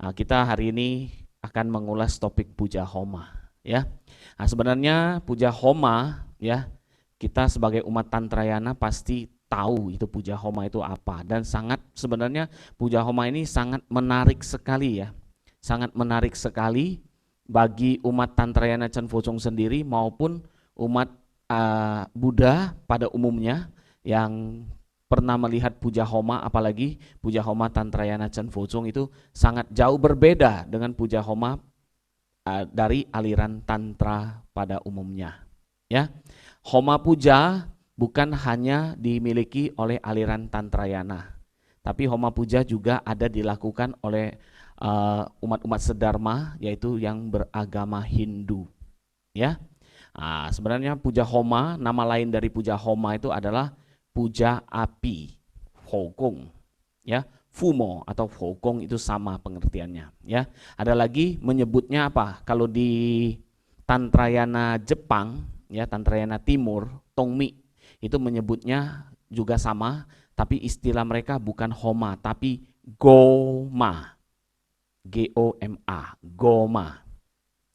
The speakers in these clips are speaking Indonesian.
Kita hari ini akan mengulas topik puja homa, ya. Nah, sebenarnya puja homa, ya, kita sebagai umat Tantrayana pasti tahu itu puja homa itu apa, dan sebenarnya puja homa ini sangat menarik sekali, ya. Sangat menarik sekali bagi umat Tantrayana Chan Pho-chung sendiri maupun umat Buddha pada umumnya yang pernah melihat puja homa, apalagi puja homa Tantrayana Chan Pho-chung itu sangat jauh berbeda dengan puja homa dari aliran tantra pada umumnya, ya. Homa puja bukan hanya dimiliki oleh aliran Tantrayana, tapi homa puja juga ada dilakukan oleh umat-umat sedharma, yaitu yang beragama Hindu, ya. Sebenarnya puja homa, nama lain dari puja homa itu adalah puja api, Hogong, ya. Fumo atau Hogong itu sama pengertiannya, ya. Ada lagi menyebutnya apa? Kalau di Tantrayana Jepang, ya, Tantrayana Timur, Tongmi, itu menyebutnya juga sama, tapi istilah mereka bukan homa, tapi goma, G-O-M-A, goma,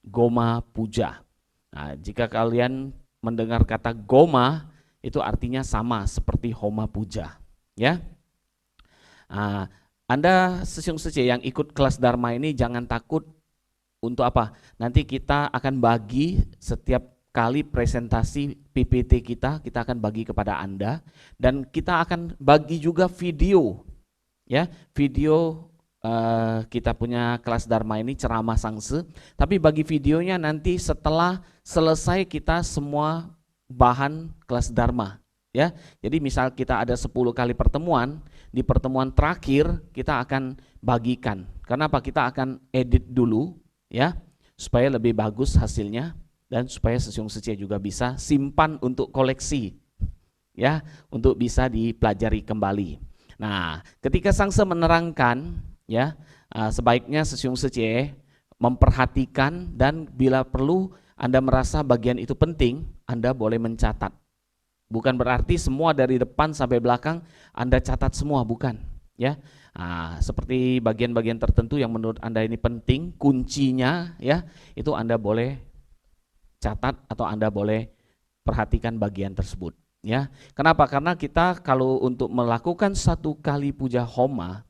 goma puja. Nah, jika kalian mendengar kata goma, itu artinya sama seperti homa puja, ya. Anda Sesiung Sece yang ikut kelas Dharma ini jangan takut untuk apa? Nanti kita akan bagi setiap kali presentasi PPT kita akan bagi kepada Anda, dan kita akan bagi juga video, ya, video kita punya kelas Dharma ini ceramah Sangse, tapi bagi videonya nanti setelah selesai kita semua bahan kelas Dharma, ya. Jadi misal kita ada 10 kali pertemuan, di pertemuan terakhir kita akan bagikan. Kenapa? Kita akan edit dulu, ya, supaya lebih bagus hasilnya dan supaya Sesiung Sece juga bisa simpan untuk koleksi, ya, untuk bisa dipelajari kembali. Nah, ketika Sangse menerangkan, ya, sebaiknya Sesiung Sece memperhatikan, dan bila perlu Anda merasa bagian itu penting, Anda boleh mencatat. Bukan berarti semua dari depan sampai belakang Anda catat semua, bukan, ya. Seperti bagian-bagian tertentu yang menurut Anda ini penting, kuncinya, ya, itu Anda boleh catat atau Anda boleh perhatikan bagian tersebut, ya. Kenapa? Karena kita kalau untuk melakukan satu kali puja homa,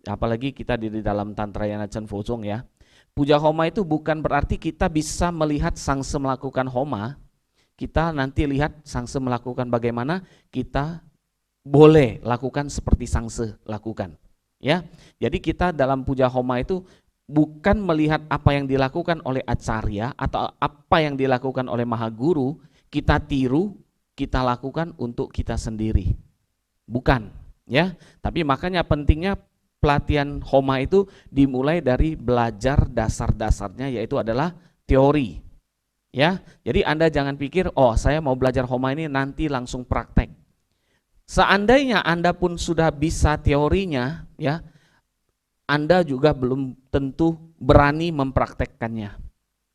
apalagi kita di dalam Tantrayana Chan Pho-chung, ya, puja homa itu bukan berarti kita bisa melihat Sangse melakukan homa. Kita nanti lihat Sangse melakukan bagaimana, kita boleh lakukan seperti Sangse lakukan, ya. Jadi kita dalam puja homa itu bukan melihat apa yang dilakukan oleh acarya atau apa yang dilakukan oleh mahaguru, kita tiru, kita lakukan untuk kita sendiri. Bukan, ya. Tapi makanya pentingnya pelatihan homa itu dimulai dari belajar dasar-dasarnya, yaitu adalah teori, ya. Jadi Anda jangan pikir, oh saya mau belajar homa ini nanti langsung praktek. Seandainya Anda pun sudah bisa teorinya, ya, Anda juga belum tentu berani mempraktekkannya.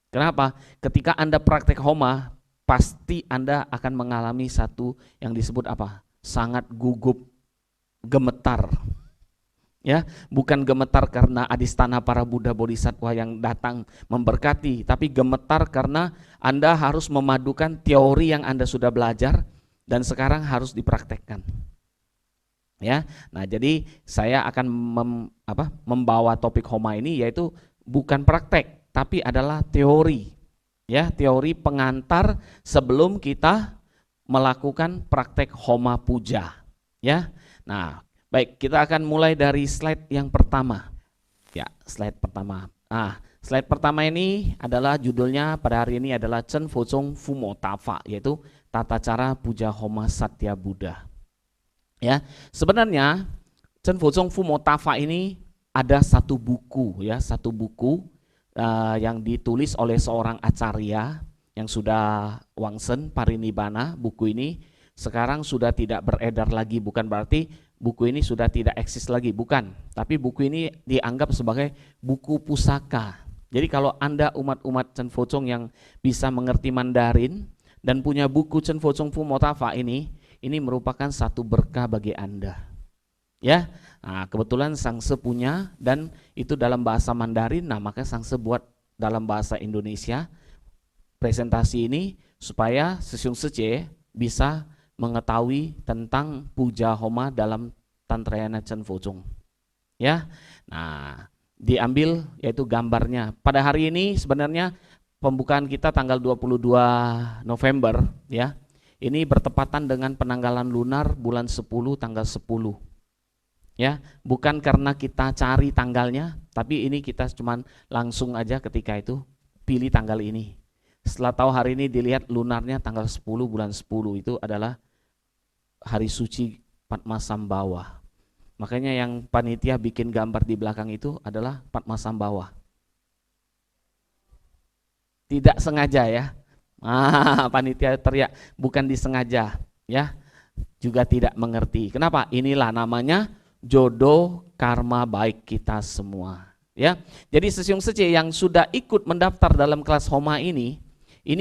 Kenapa? Ketika Anda praktek homa, pasti Anda akan mengalami satu yang disebut apa? Sangat gugup, gemetar. Ya, bukan gemetar karena adistana para Buddha Bodhisattva yang datang memberkati, tapi gemetar karena Anda harus memadukan teori yang Anda sudah belajar dan sekarang harus dipraktekkan. Ya, nah jadi saya akan membawa topik homa ini, yaitu bukan praktek, tapi adalah teori, ya, teori pengantar sebelum kita melakukan praktek homa puja, ya. Nah, baik, kita akan mulai dari slide yang pertama, ya, slide pertama. Slide pertama ini adalah judulnya pada hari ini adalah Chan Pho-chung Fumo Tafa, yaitu tata cara puja homa Satya Buddha. Ya, sebenarnya Chan Pho-chung Fumo Tafa ini ada satu buku, ya, satu buku yang ditulis oleh seorang acarya yang sudah wangsen parinibbana. Buku ini sekarang sudah tidak beredar lagi, bukan berarti buku ini sudah tidak eksis lagi, bukan. Tapi buku ini dianggap sebagai buku pusaka. Jadi kalau Anda umat-umat Chan Pho-chung yang bisa mengerti Mandarin dan punya buku Chan Pho-chung Fumo Tafa ini merupakan satu berkah bagi Anda. Ya. Nah, kebetulan Sangse punya dan itu dalam bahasa Mandarin, nah maka Sangse buat dalam bahasa Indonesia presentasi ini supaya Sesyung Sece bisa mengetahui tentang puja homa dalam Tantrayana Chen Focung. Ya. Nah, diambil yaitu gambarnya. Pada hari ini sebenarnya pembukaan kita tanggal 22 November ya. Ini bertepatan dengan penanggalan lunar bulan 10 tanggal 10. Ya, bukan karena kita cari tanggalnya, tapi ini kita cuman langsung aja ketika itu pilih tanggal ini. Setelah tahu hari ini dilihat lunarnya tanggal 10 bulan 10 itu adalah hari suci Padmasambhava. Makanya yang panitia bikin gambar di belakang itu adalah Padmasambhava. Tidak sengaja ya. Panitia teriak bukan disengaja ya. Juga tidak mengerti. Kenapa? Inilah namanya jodoh karma baik kita semua. Ya, jadi Sesyung Sece yang sudah ikut mendaftar dalam kelas Homa ini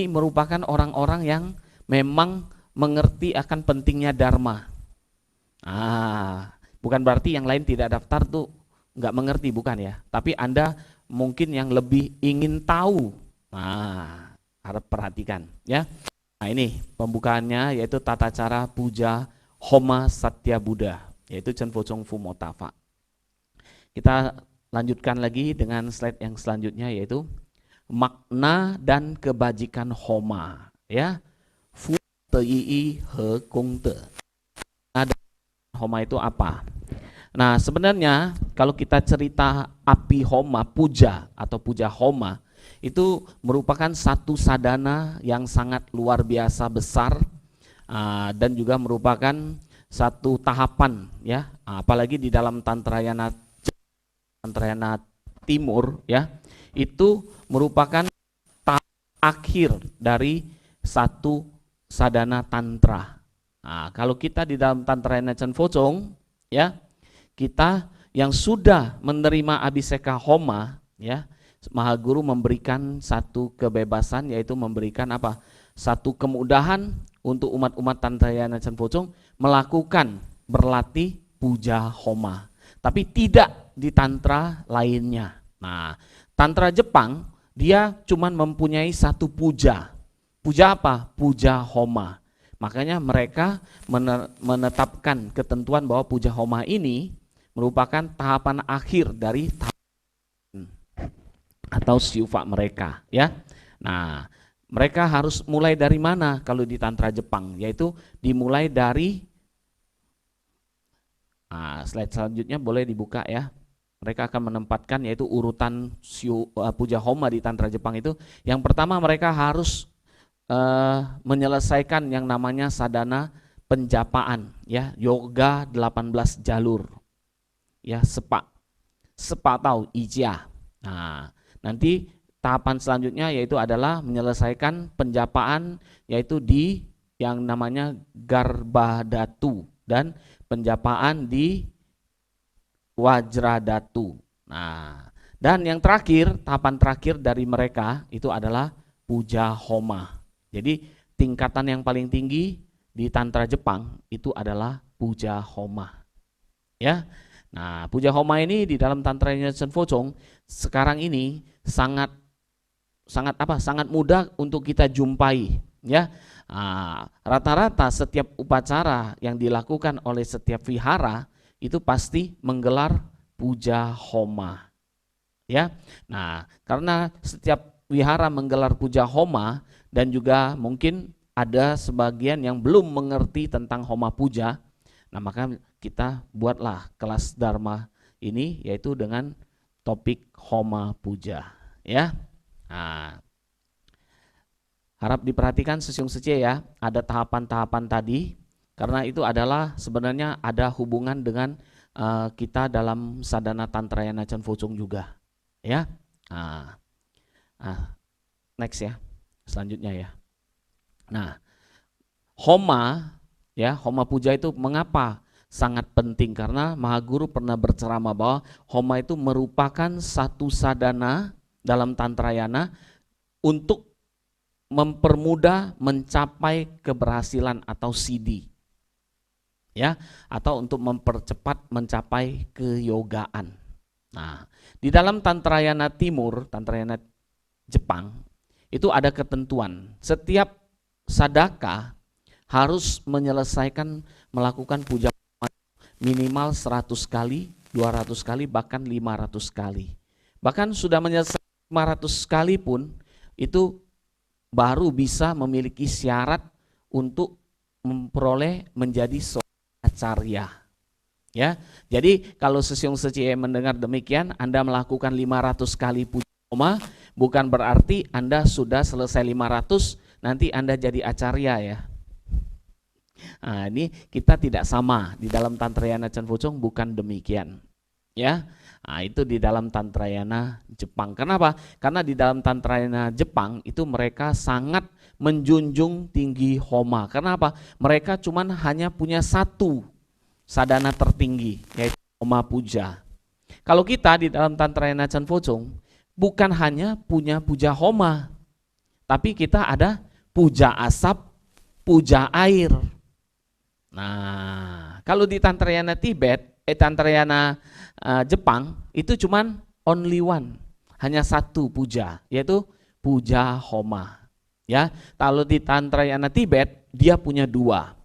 merupakan orang-orang yang memang mengerti akan pentingnya Dharma. Bukan berarti yang lain tidak daftar tuh nggak mengerti, bukan ya. Tapi Anda mungkin yang lebih ingin tahu. Harap perhatikan ya. Nah ini pembukaannya yaitu tata cara puja Homa Satya Buddha, yaitu Chen Focung Fumotafa. Kita lanjutkan lagi dengan slide yang selanjutnya yaitu makna dan kebajikan Homa ya. Fu te yi he kong te. Homa itu apa? Nah sebenarnya kalau kita cerita api Homa, puja atau puja Homa itu merupakan satu sadana yang sangat luar biasa besar dan juga merupakan satu tahapan ya, apalagi di dalam Tantrayana Timur ya, itu merupakan tahap akhir dari satu sadana tantra. Kalau kita di dalam Tantrayana Chen Focung ya, kita yang sudah menerima Abhiseka Homa ya, Mahaguru memberikan satu kebebasan, yaitu memberikan apa? Satu kemudahan untuk umat-umat Tantrayana Chen Focung melakukan berlatih puja Homa, tapi tidak di tantra lainnya. Nah, tantra Jepang dia cuman mempunyai satu puja. Puja apa? Puja Homa. Makanya mereka menetapkan ketentuan bahwa puja Homa ini merupakan tahapan akhir dari atau syufa mereka ya. Nah, mereka harus mulai dari mana kalau di tantra Jepang? Yaitu dimulai dari slide selanjutnya boleh dibuka ya. Mereka akan menempatkan yaitu urutan puja Homa di tantra Jepang itu. Yang pertama mereka harus menyelesaikan yang namanya sadana penjapaan ya, yoga 18 jalur. Ya, sepa tahu ijia. Nah, nanti tahapan selanjutnya yaitu adalah menyelesaikan penjapaan yaitu di yang namanya Garbhadatu dan penjapaan di Wajradatu. Nah, dan yang terakhir, tahapan terakhir dari mereka itu adalah puja Homa. Jadi tingkatan yang paling tinggi di tantra Jepang itu adalah puja Homa. Ya. Nah, puja Homa ini di dalam Tantrayana Chen Focung sekarang ini sangat mudah untuk kita jumpai ya. Rata-rata setiap upacara yang dilakukan oleh setiap vihara itu pasti menggelar puja Homa ya. Nah, karena setiap wihara menggelar puja Homa dan juga mungkin ada sebagian yang belum mengerti tentang Homa puja, nah maka kita buatlah kelas Dharma ini yaitu dengan topik Homa puja ya. Nah, harap diperhatikan Sesyung Sece ya, ada tahapan-tahapan tadi karena itu adalah sebenarnya ada hubungan dengan kita dalam sadana Tantrayana Chen Focung juga ya. Next ya, selanjutnya ya. Nah, Homa ya, Homa puja itu mengapa sangat penting? Karena Mahaguru pernah berceramah bahwa Homa itu merupakan satu sadana dalam Tantrayana untuk mempermudah mencapai keberhasilan atau siddhi. ya, atau untuk mempercepat mencapai keyogaan. Nah, di dalam Tantrayana Timur, Tantrayana Jepang, itu ada ketentuan. Setiap sadaka harus menyelesaikan melakukan puja minimal 100 kali, 200 kali, bahkan 500 kali. Bahkan sudah menyelesaikan 500 kali pun itu baru bisa memiliki syarat untuk memperoleh menjadi seorang acarya. Ya, jadi kalau Sesyong Sechie mendengar demikian, Anda melakukan 500 kali puja homa, bukan berarti Anda sudah selesai 500, nanti Anda jadi acarya ya. Nah, ini kita tidak sama di dalam Tantrayana Chanfocong, bukan demikian. Ya, nah, itu di dalam Tantrayana Jepang. Kenapa? Karena di dalam Tantrayana Jepang itu mereka sangat menjunjung tinggi homa. Kenapa? Mereka cuman hanya punya satu sadana tertinggi, yaitu homa puja. Kalau kita di dalam Tantrayana Chanfocong bukan hanya punya puja homa, tapi kita ada puja asap, puja air. Nah, kalau di Tantrayana Tibet, Tantrayana Jepang itu cuman only one, hanya satu puja, yaitu puja homa. Ya, kalau di Tantrayana Tibet dia punya dua.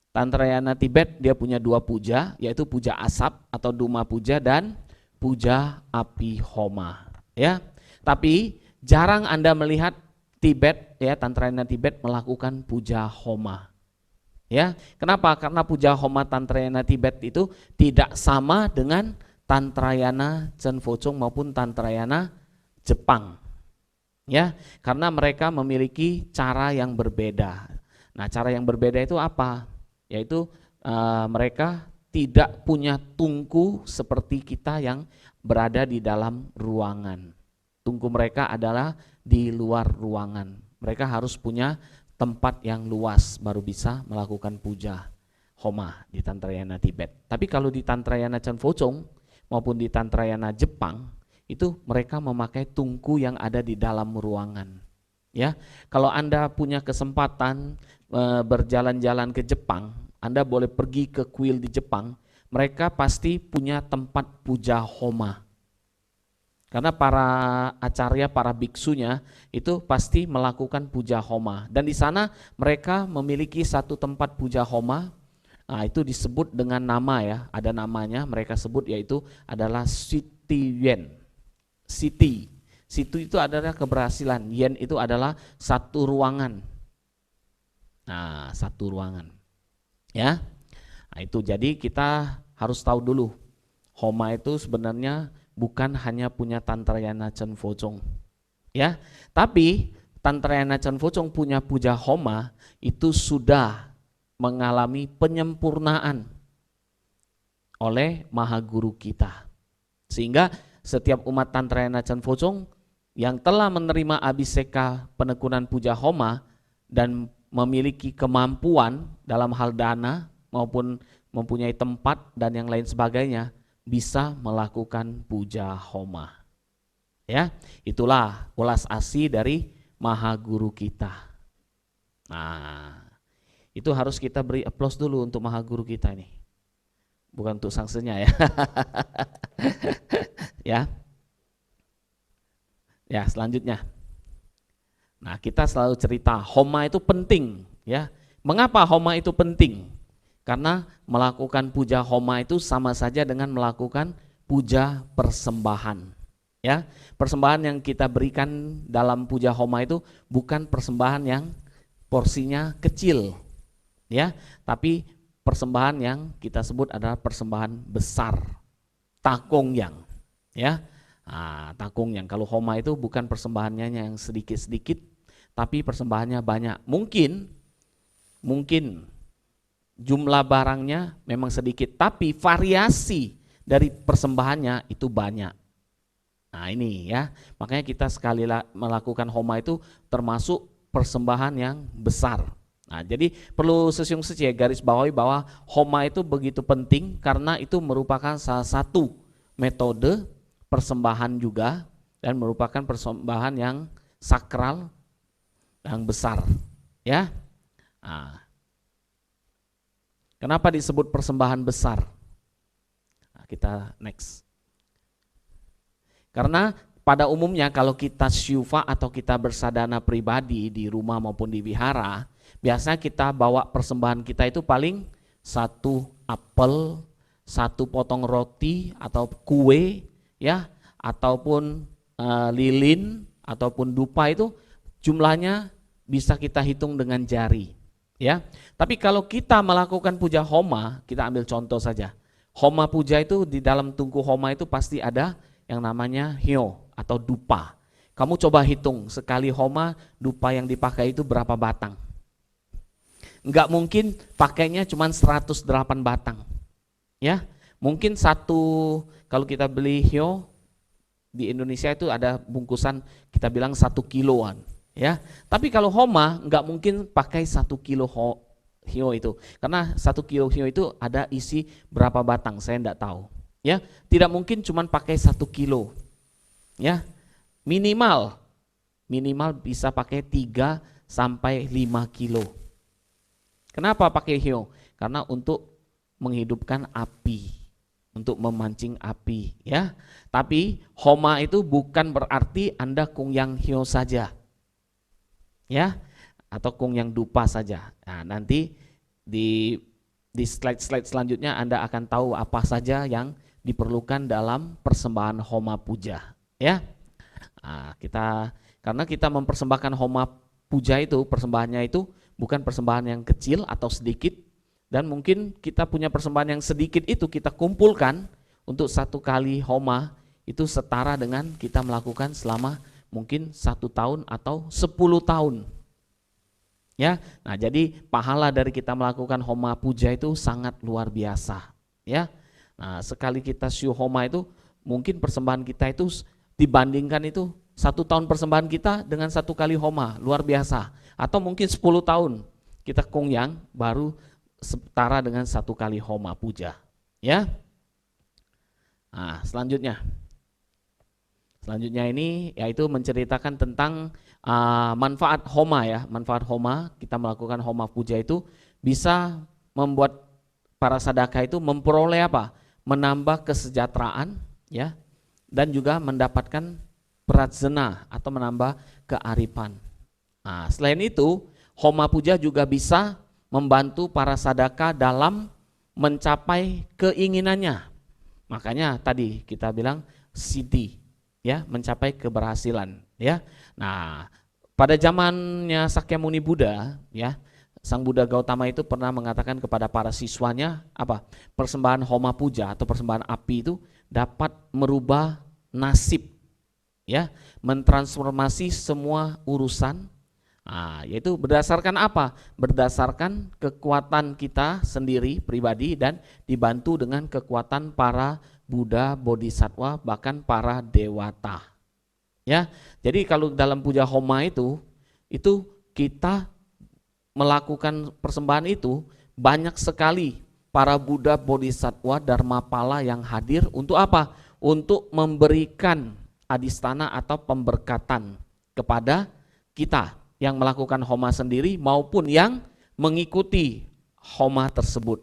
Tantrayana Tibet dia punya dua puja, yaitu puja asap atau duma puja dan puja api homa. Ya, tapi jarang Anda melihat Tibet ya, Tantrayana Tibet melakukan puja homa. Ya, kenapa? Karena puja homa Tantrayana Tibet itu tidak sama dengan Tantrayana Chanfocong maupun Tantrayana Jepang. Ya, karena mereka memiliki cara yang berbeda. Nah, cara yang berbeda itu apa? Yaitu mereka tidak punya tungku seperti kita yang berada di dalam ruangan. Tungku mereka adalah di luar ruangan. Mereka harus punya tempat yang luas baru bisa melakukan puja homa di Tantrayana Tibet. Tapi kalau di Tantrayana Chanfocong maupun di Tantrayana Jepang itu mereka memakai tungku yang ada di dalam ruangan. Ya, kalau Anda punya kesempatan berjalan-jalan ke Jepang, Anda boleh pergi ke kuil di Jepang, mereka pasti punya tempat puja homa. Karena para acarya, para biksunya itu pasti melakukan puja homa. Dan di sana mereka memiliki satu tempat puja homa, nah, itu disebut dengan nama ya, ada namanya mereka sebut, yaitu adalah Siti Yen. Siti. Situ itu adalah keberhasilan, yen itu adalah satu ruangan. Nah, satu ruangan. Ya. Nah, itu jadi kita harus tahu dulu, homa itu sebenarnya bukan hanya punya Tantrayana Chanfocong. Ya, tapi Tantrayana Chanfocong punya puja homa itu sudah mengalami penyempurnaan oleh Mahaguru kita. Sehingga setiap umat Tantrayana Chanfocong yang telah menerima abhiseka penekunan puja homa dan memiliki kemampuan dalam hal dana maupun mempunyai tempat dan yang lain sebagainya bisa melakukan puja homa. Ya, itulah ulas asih dari Mahaguru kita. Nah, itu harus kita beri aplaus dulu untuk Mahaguru kita ini. Bukan untuk sangsenya ya. Ya. Ya, selanjutnya. Nah, kita selalu cerita homa itu penting ya. Mengapa homa itu penting? Karena melakukan puja homa itu sama saja dengan melakukan puja persembahan. Ya, persembahan yang kita berikan dalam puja homa itu bukan persembahan yang porsinya kecil. Ya, tapi persembahan yang kita sebut adalah persembahan besar. Takong yang ya. Nah, takung yang kalau homa itu bukan persembahannya yang sedikit-sedikit, tapi persembahannya banyak. Mungkin jumlah barangnya memang sedikit, tapi variasi dari persembahannya itu banyak. Nah ini ya, makanya kita sekali melakukan homa itu termasuk persembahan yang besar. Nah jadi perlu Sesyong Sechie garis bawahi bahwa homa itu begitu penting karena itu merupakan salah satu metode persembahan juga dan merupakan persembahan yang sakral yang besar ya. Nah, Kenapa disebut persembahan besar? Nah, kita next. Karena pada umumnya kalau kita syufa atau kita bersadana pribadi di rumah maupun di wihara, biasanya kita bawa persembahan kita itu paling 1 apel, 1 potong roti atau kue, ya, ataupun lilin ataupun dupa, itu jumlahnya bisa kita hitung dengan jari. Ya, tapi kalau kita melakukan puja homa, kita ambil contoh saja. Homa puja itu di dalam tungku homa itu pasti ada yang namanya hyo atau dupa. Kamu coba hitung sekali homa dupa yang dipakai itu berapa batang. Enggak mungkin pakainya cuma 108 batang. Ya, mungkin kalau kita beli hyo di Indonesia itu ada bungkusan kita bilang 1 kiloan. Ya, tapi kalau homa nggak mungkin pakai 1 kilo hyo itu, karena 1 kilo hyo itu ada isi berapa batang saya enggak tahu. Ya, tidak mungkin cuman pakai 1 kilo. Ya, minimal bisa pakai 3 sampai 5 kilo. Kenapa pakai hyo? Karena untuk menghidupkan api, untuk memancing api, ya. Tapi homa itu bukan berarti Anda kungyang hyo saja. Ya, atau kungyang dupa saja. Nah, nanti di slide-slide selanjutnya Anda akan tahu apa saja yang diperlukan dalam persembahan homa puja, ya. Nah, karena kita mempersembahkan homa puja itu, persembahannya itu bukan persembahan yang kecil atau sedikit, dan mungkin kita punya persembahan yang sedikit itu kita kumpulkan untuk 1 kali homa itu setara dengan kita melakukan selama mungkin 1 tahun atau 10 tahun. Ya, nah jadi pahala dari kita melakukan homa puja itu sangat luar biasa. Ya, nah sekali kita syu homa itu mungkin persembahan kita itu dibandingkan itu 1 tahun persembahan kita dengan 1 kali homa luar biasa. Atau mungkin 10 tahun kita kungyang baru setara dengan 1 kali homa puja. Ya, nah selanjutnya ini yaitu menceritakan tentang manfaat homa, ya. Manfaat homa, kita melakukan homa puja itu bisa membuat para sadaka itu memperoleh apa? Menambah kesejahteraan, ya, dan juga mendapatkan prajna atau menambah kearifan. Nah, selain itu, homa puja juga bisa membantu para sadaka dalam mencapai keinginannya. Makanya tadi kita bilang siddhi, ya, mencapai keberhasilan, ya. Nah, pada zamannya Sakyamuni Buddha, ya, Sang Buddha Gautama itu pernah mengatakan kepada para siswanya apa? Persembahan homa puja atau persembahan api itu dapat merubah nasib, ya, mentransformasi semua urusan. Nah, yaitu berdasarkan apa? Berdasarkan kekuatan kita sendiri pribadi dan dibantu dengan kekuatan para Buddha, Bodhisattva, bahkan para dewata. Ya, jadi kalau dalam puja homa itu kita melakukan persembahan itu banyak sekali para Buddha, Bodhisattva, Dharmapala yang hadir untuk apa? Untuk memberikan adistana atau pemberkatan kepada kita yang melakukan homa sendiri maupun yang mengikuti homa tersebut.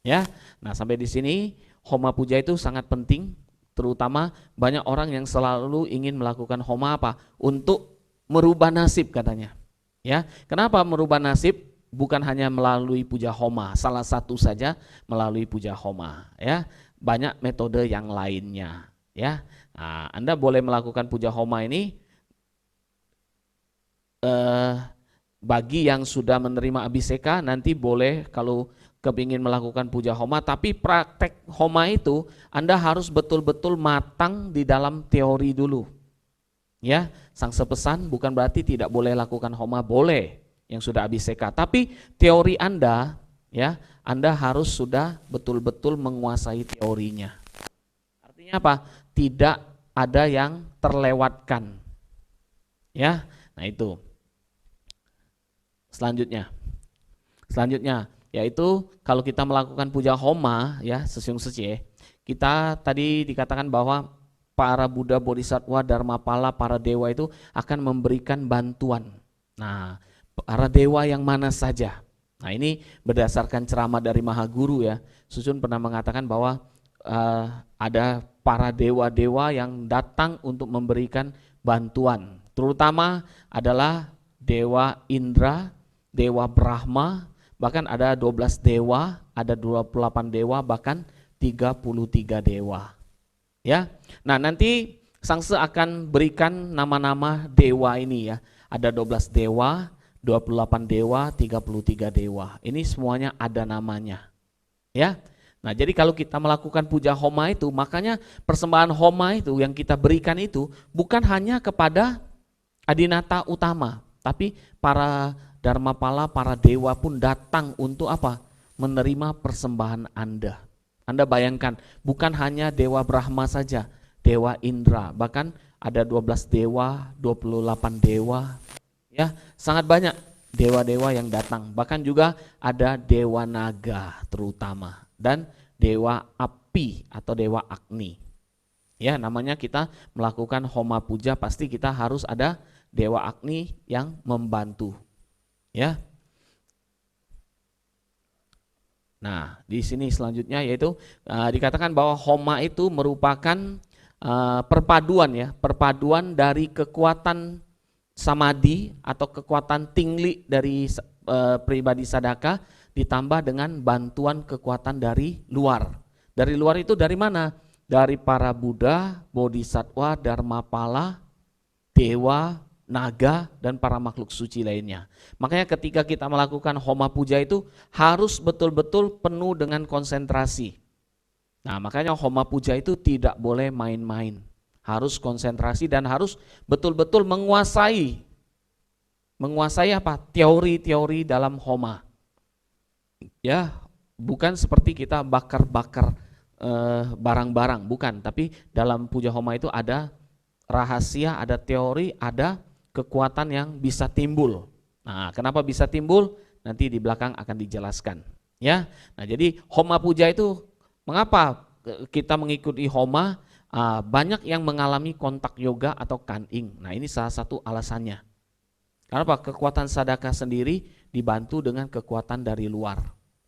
Ya, nah sampai di sini homa puja itu sangat penting, terutama banyak orang yang selalu ingin melakukan homa apa? Untuk merubah nasib katanya. Ya, kenapa merubah nasib? Bukan hanya melalui puja homa, salah satu saja melalui puja homa, ya. Banyak metode yang lainnya, ya. Nah, Anda boleh melakukan puja homa ini bagi yang sudah menerima abhiseka nanti boleh kalau kepingin melakukan puja homa, tapi praktek homa itu Anda harus betul-betul matang di dalam teori dulu. Ya, sang sepesan bukan berarti tidak boleh lakukan homa, boleh yang sudah abhiseka, tapi teori Anda, ya, Anda harus sudah betul-betul menguasai teorinya. Artinya apa? Tidak ada yang terlewatkan. Ya, nah itu. Selanjutnya yaitu kalau kita melakukan puja homa, ya, sesyung sece, kita tadi dikatakan bahwa para Buddha, Bodhisattva, Dharmapala, para dewa itu akan memberikan bantuan. Nah, para dewa yang mana saja? Nah, ini berdasarkan ceramah dari Maha Guru ya. Susun pernah mengatakan bahwa ada para dewa-dewa yang datang untuk memberikan bantuan. Terutama adalah Dewa Indra, Dewa Brahma, bahkan ada 12 dewa, ada 28 dewa, bahkan 33 dewa. Ya. Nah, nanti Sangse akan berikan nama-nama dewa ini ya. Ada 12 dewa, 28 dewa, 33 dewa. Ini semuanya ada namanya. Ya. Nah, jadi kalau kita melakukan puja homa itu, makanya persembahan homa itu yang kita berikan itu bukan hanya kepada Adinata utama, tapi para Dharmapala, para dewa pun datang untuk apa? Menerima persembahan Anda. Anda bayangkan, bukan hanya Dewa Brahma saja, Dewa Indra, bahkan ada 12 dewa, 28 dewa, ya sangat banyak dewa-dewa yang datang. Bahkan juga ada Dewa Naga terutama, dan Dewa Api atau Dewa Agni. Ya, namanya kita melakukan homa puja pasti kita harus ada Dewa Agni yang membantu. Ya. Nah, di sini selanjutnya yaitu dikatakan bahwa homa itu merupakan perpaduan ya, perpaduan dari kekuatan samadhi atau kekuatan tingli dari pribadi sadaka ditambah dengan bantuan kekuatan dari luar. Dari luar itu dari mana? Dari para Buddha, Bodhisattva, Dharmapala, dewa, naga, dan para makhluk suci lainnya. Makanya ketika kita melakukan homa puja itu harus betul-betul penuh dengan konsentrasi. Nah, makanya homa puja itu tidak boleh main-main. Harus konsentrasi dan harus betul-betul menguasai apa? Teori-teori dalam homa. Ya, bukan seperti kita bakar-bakar barang-barang, bukan. Tapi dalam puja homa itu ada rahasia, ada teori, ada kekuatan yang bisa timbul. Nah, kenapa bisa timbul? Nanti di belakang akan dijelaskan. Ya, nah jadi homa puja itu mengapa kita mengikuti homa? Banyak yang mengalami kontak yoga atau kan-ing. Nah, ini salah satu alasannya. Kenapa? Kekuatan sadaka sendiri dibantu dengan kekuatan dari luar.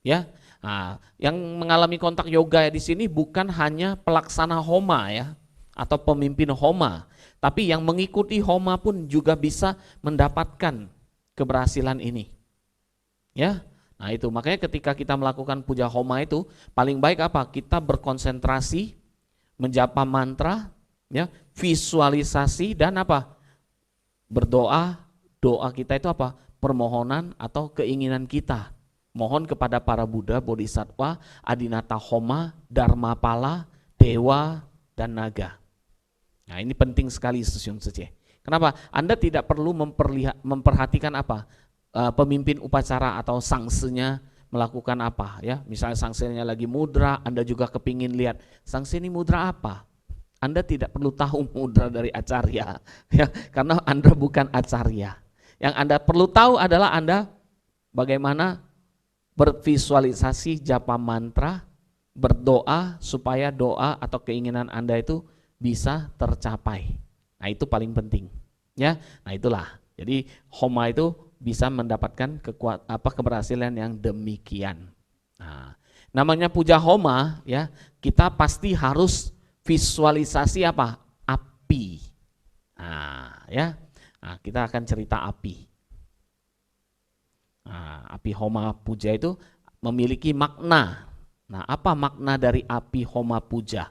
Ya, nah, yang mengalami kontak yoga di sini bukan hanya pelaksana homa ya, atau pemimpin homa, tapi yang mengikuti homa pun juga bisa mendapatkan keberhasilan ini. Ya, nah itu makanya ketika kita melakukan puja homa itu paling baik apa? Kita berkonsentrasi, menjapa mantra, ya, visualisasi dan apa? Berdoa. Doa kita itu apa? Permohonan atau keinginan kita. Mohon kepada para Buddha, Bodhisattva, Adinata homa, Dharmapala, dewa, dan naga. Nah, ini penting sekali Susyung Sece. Kenapa? Anda tidak perlu memperhatikan apa? Pemimpin upacara atau sangsenya melakukan apa ya. Misalnya sangsenya lagi mudra, Anda juga kepingin lihat sangse ini mudra apa. Anda tidak perlu tahu mudra dari acarya ya, karena Anda bukan acarya. Yang Anda perlu tahu adalah Anda bagaimana bervisualisasi japa mantra, berdoa supaya doa atau keinginan Anda itu bisa tercapai. Nah, itu paling penting. Ya. Nah, itulah. Jadi homa itu bisa mendapatkan keberhasilan yang demikian. Nah, namanya puja homa ya, kita pasti harus visualisasi apa? Api. Nah, ya. Nah, kita akan cerita api. Nah, api homa puja itu memiliki makna. Nah, apa makna dari api homa puja?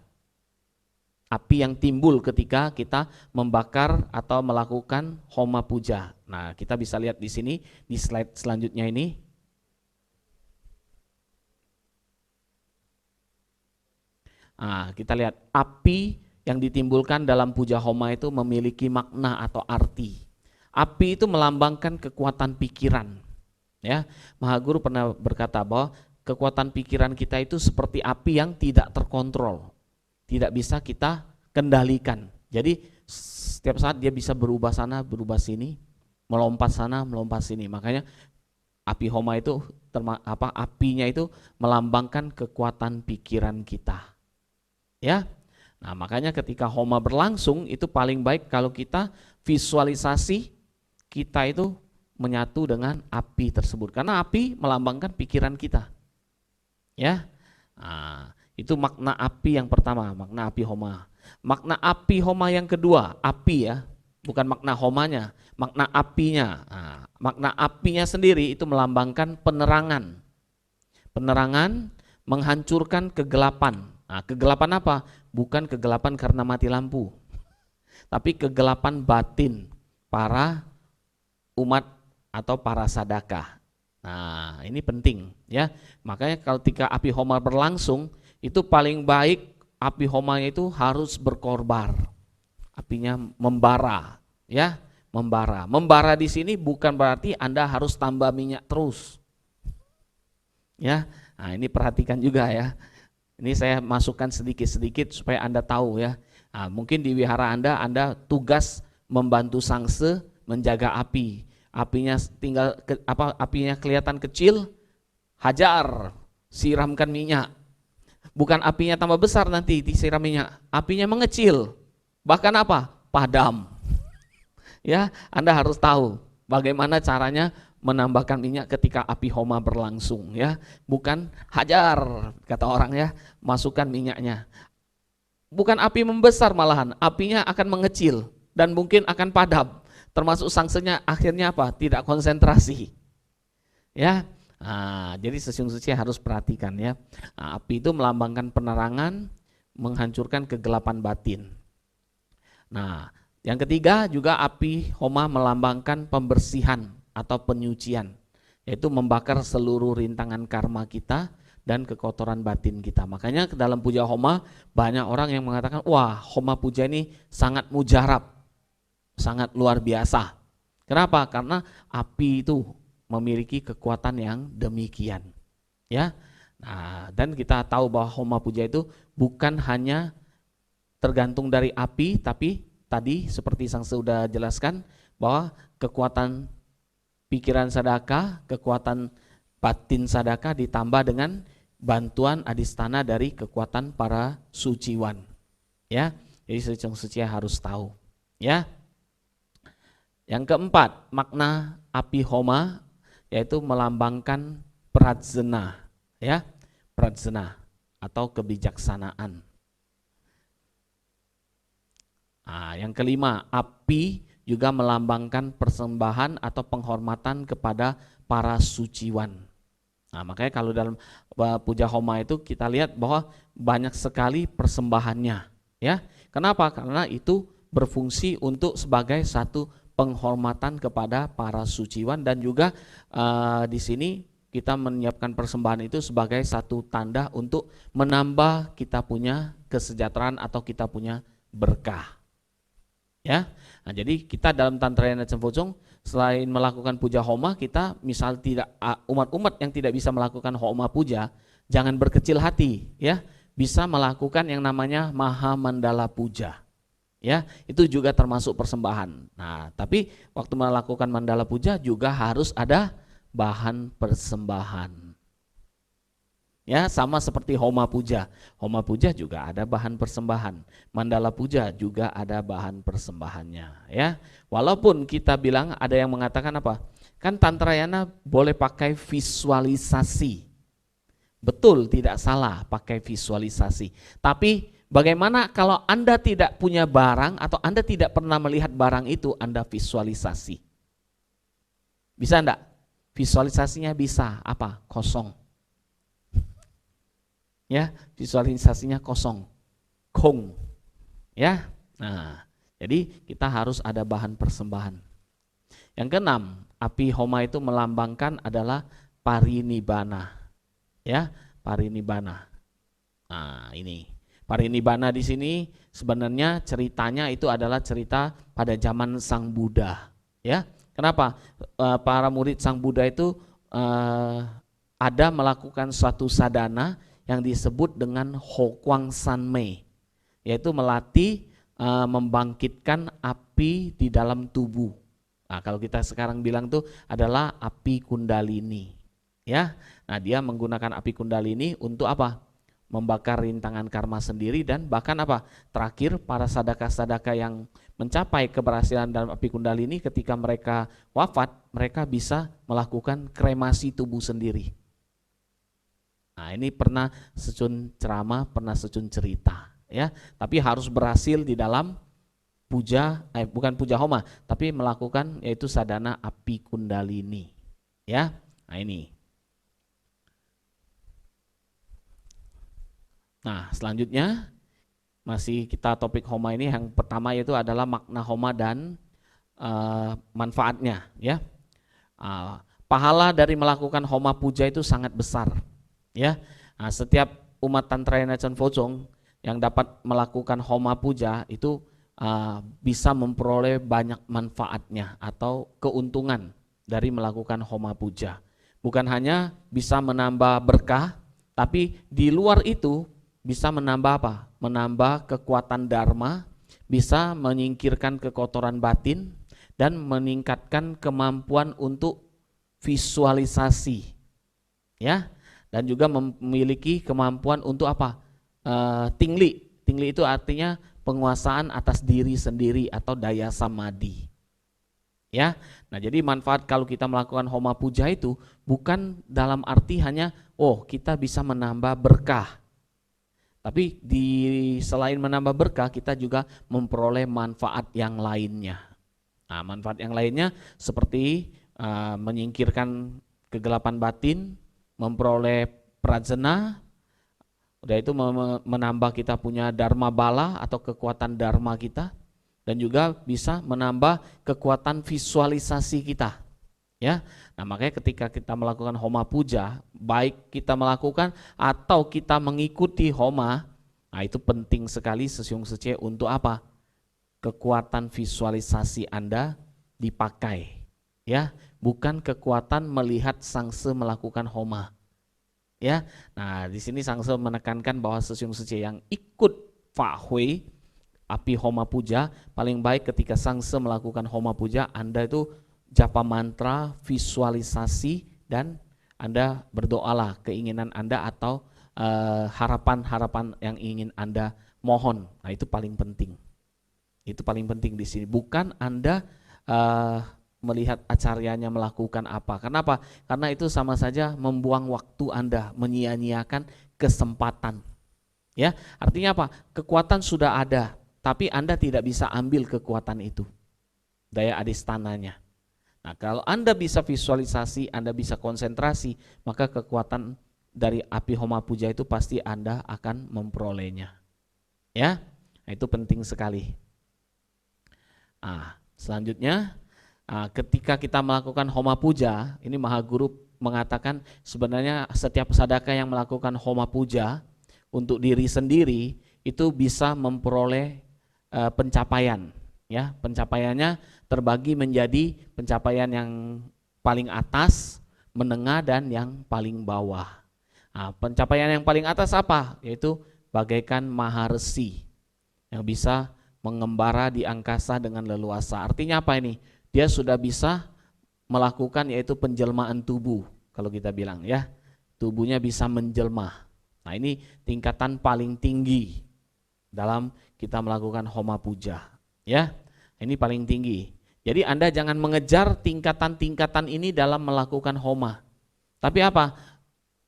Api yang timbul ketika kita membakar atau melakukan homa puja. Nah, kita bisa lihat di sini di slide selanjutnya ini. Nah, kita lihat api yang ditimbulkan dalam puja homa itu memiliki makna atau arti. Api itu melambangkan kekuatan pikiran. Ya, Maha Guru pernah berkata bahwa kekuatan pikiran kita itu seperti api yang tidak terkontrol. Tidak bisa kita kendalikan. Jadi setiap saat dia bisa berubah sana, berubah sini, melompat sana, melompat sini. Makanya api homa itu apinya itu melambangkan kekuatan pikiran kita. Ya. Nah, makanya ketika homa berlangsung itu paling baik kalau kita visualisasi kita itu menyatu dengan api tersebut. Karena api melambangkan pikiran kita. Ya. Nah, itu makna api yang pertama, makna api homa. Makna api homa yang kedua, api ya, bukan makna homanya, makna apinya. Nah, makna apinya sendiri itu melambangkan penerangan. Penerangan menghancurkan kegelapan. Nah, kegelapan apa? Bukan kegelapan karena mati lampu, tapi kegelapan batin para umat atau para sadaka. Nah, ini penting ya. Makanya kalau ketika api homa berlangsung, itu paling baik api homanya itu harus berkorbar. Apinya membara, ya, membara. Membara di sini bukan berarti Anda harus tambah minyak terus. Ya. Nah, ini perhatikan juga ya. Ini saya masukkan sedikit-sedikit supaya Anda tahu ya. Nah, mungkin di wihara Anda tugas membantu sangse menjaga api. Apinya apinya kelihatan kecil, hajar, siramkan minyak. Bukan apinya tambah besar nanti disiram minyak, apinya mengecil. Bahkan apa? Padam. Ya, Anda harus tahu bagaimana caranya menambahkan minyak ketika api homa berlangsung ya. Bukan hajar kata orang ya, masukkan minyaknya. Bukan api membesar malahan, apinya akan mengecil dan mungkin akan padam. Termasuk sangsenya akhirnya apa? Tidak konsentrasi. Ya. Nah, jadi sesungguhnya harus perhatikan ya. Nah, api itu melambangkan penerangan, menghancurkan kegelapan batin. Nah, yang ketiga juga api homa melambangkan pembersihan atau penyucian, yaitu membakar seluruh rintangan karma kita dan kekotoran batin kita. Makanya ke dalam puja homa banyak orang yang mengatakan, wah homa puja ini sangat mujarab, sangat luar biasa. Kenapa? Karena api itu memiliki kekuatan yang demikian. Ya. Nah, dan kita tahu bahwa homa puja itu bukan hanya tergantung dari api, tapi tadi seperti Sang sudah jelaskan bahwa kekuatan pikiran sadaka, kekuatan batin sadaka ditambah dengan bantuan adistana dari kekuatan para suciwan. Ya. Jadi suci harus tahu. Ya. Yang keempat, makna api homa yaitu melambangkan prajna, ya, prajna atau kebijaksanaan. Nah, yang kelima, api juga melambangkan persembahan atau penghormatan kepada para suciwan. Nah, makanya kalau dalam puja homa itu kita lihat bahwa banyak sekali persembahannya, ya. Kenapa? Karena itu berfungsi untuk sebagai satu penghormatan kepada para suciwan dan juga di sini kita menyiapkan persembahan itu sebagai satu tanda untuk menambah kita punya kesejahteraan atau kita punya berkah. Ya. Nah, jadi kita dalam Tantrayana Cempocong selain melakukan puja homa, kita misal tidak umat-umat yang tidak bisa melakukan homa puja, jangan berkecil hati ya, bisa melakukan yang namanya Maha Mandala Puja. Ya, itu juga termasuk persembahan. Nah, tapi waktu melakukan mandala puja juga harus ada bahan persembahan. Ya, sama seperti homa puja. Homa puja juga ada bahan persembahan. Mandala puja juga ada bahan persembahannya, ya. Walaupun kita bilang ada yang mengatakan apa? Kan Tantrayana boleh pakai visualisasi. Betul, tidak salah pakai visualisasi. Tapi bagaimana kalau Anda tidak punya barang atau Anda tidak pernah melihat barang itu, Anda visualisasi? Bisa enggak? Visualisasinya bisa, apa? Kosong. Ya, visualisasinya kosong. Kong. Ya. Nah, jadi kita harus ada bahan persembahan. Yang keenam, api homa itu melambangkan adalah parinibbana. Ya, parinibbana. Nah, ini parinibbana di sini sebenarnya ceritanya itu adalah cerita pada zaman Sang Buddha, ya. Kenapa? Para murid Sang Buddha itu ada melakukan suatu sadhana yang disebut dengan Hokwang Sanmei, yaitu melatih membangkitkan api di dalam tubuh. Nah, kalau kita sekarang bilang tuh adalah api kundalini, ya. Nah, dia menggunakan api kundalini untuk apa? membakar rintangan karma sendiri, dan bahkan apa? Terakhir, para sadaka-sadaka yang mencapai keberhasilan dalam api kundalini ketika mereka wafat, mereka bisa melakukan kremasi tubuh sendiri. Nah, ini pernah Secun ceramah, pernah Secun cerita, ya. Tapi harus berhasil di dalam bukan puja homa, tapi melakukan yaitu sadhana api kundalini, ya. Nah, ini. Nah, selanjutnya masih kita topik homa ini, yang pertama yaitu adalah makna homa dan manfaatnya, ya. Pahala dari melakukan homa puja itu sangat besar, ya. Nah, setiap umat Tantrayana Chanfojong yang dapat melakukan homa puja itu bisa memperoleh banyak manfaatnya atau keuntungan dari melakukan homa puja. Bukan hanya bisa menambah berkah, tapi di luar itu bisa menambah apa? Menambah kekuatan dharma, bisa menyingkirkan kekotoran batin, dan meningkatkan kemampuan untuk visualisasi, ya. Dan juga memiliki kemampuan untuk apa? Tingli. Tingli itu artinya penguasaan atas diri sendiri atau daya samadhi, ya. Nah, jadi manfaat kalau kita melakukan homa puja itu bukan dalam arti hanya kita bisa menambah berkah, tapi selain menambah berkah, kita juga memperoleh manfaat yang lainnya. Nah, manfaat yang lainnya seperti menyingkirkan kegelapan batin, memperoleh prajna. Udah itu menambah kita punya dharma bala atau kekuatan dharma kita, dan juga bisa menambah kekuatan visualisasi kita, ya. Nah, makanya ketika kita melakukan homa puja, baik kita melakukan atau kita mengikuti homa, nah itu penting sekali Sesyung Sece untuk apa? Kekuatan visualisasi Anda dipakai, ya, bukan kekuatan melihat Sangse melakukan homa. Ya, nah di sini Sangse menekankan bahwa Sesyung Sece yang ikut Fahui api homa puja, paling baik ketika Sangse melakukan homa puja, Anda itu japa mantra, visualisasi, dan Anda berdoalah keinginan Anda atau harapan-harapan yang ingin Anda mohon. Nah, itu paling penting. Itu paling penting di sini. Bukan Anda melihat acaryanya melakukan apa. Kenapa? Karena itu sama saja membuang waktu Anda, menyia-nyiakan kesempatan. Ya, artinya apa? Kekuatan sudah ada, tapi Anda tidak bisa ambil kekuatan itu, daya adistananya. Nah, kalau Anda bisa visualisasi, Anda bisa konsentrasi, maka kekuatan dari api homa puja itu pasti Anda akan memperolehnya. Ya, nah, itu penting sekali. Nah, selanjutnya, ketika kita melakukan homa puja, ini Mahaguru mengatakan sebenarnya setiap sadaka yang melakukan homa puja untuk diri sendiri itu bisa memperoleh pencapaian, ya. Pencapaiannya terbagi menjadi pencapaian yang paling atas, menengah, dan yang paling bawah. Nah, pencapaian yang paling atas apa? Yaitu bagaikan maharesi yang bisa mengembara di angkasa dengan leluasa. Artinya apa ini? Dia sudah bisa melakukan yaitu penjelmaan tubuh, kalau kita bilang, ya. Tubuhnya bisa menjelma. Nah, ini tingkatan paling tinggi dalam kita melakukan homa puja, ya. Ini paling tinggi. Jadi Anda jangan mengejar tingkatan-tingkatan ini dalam melakukan homa. Tapi apa?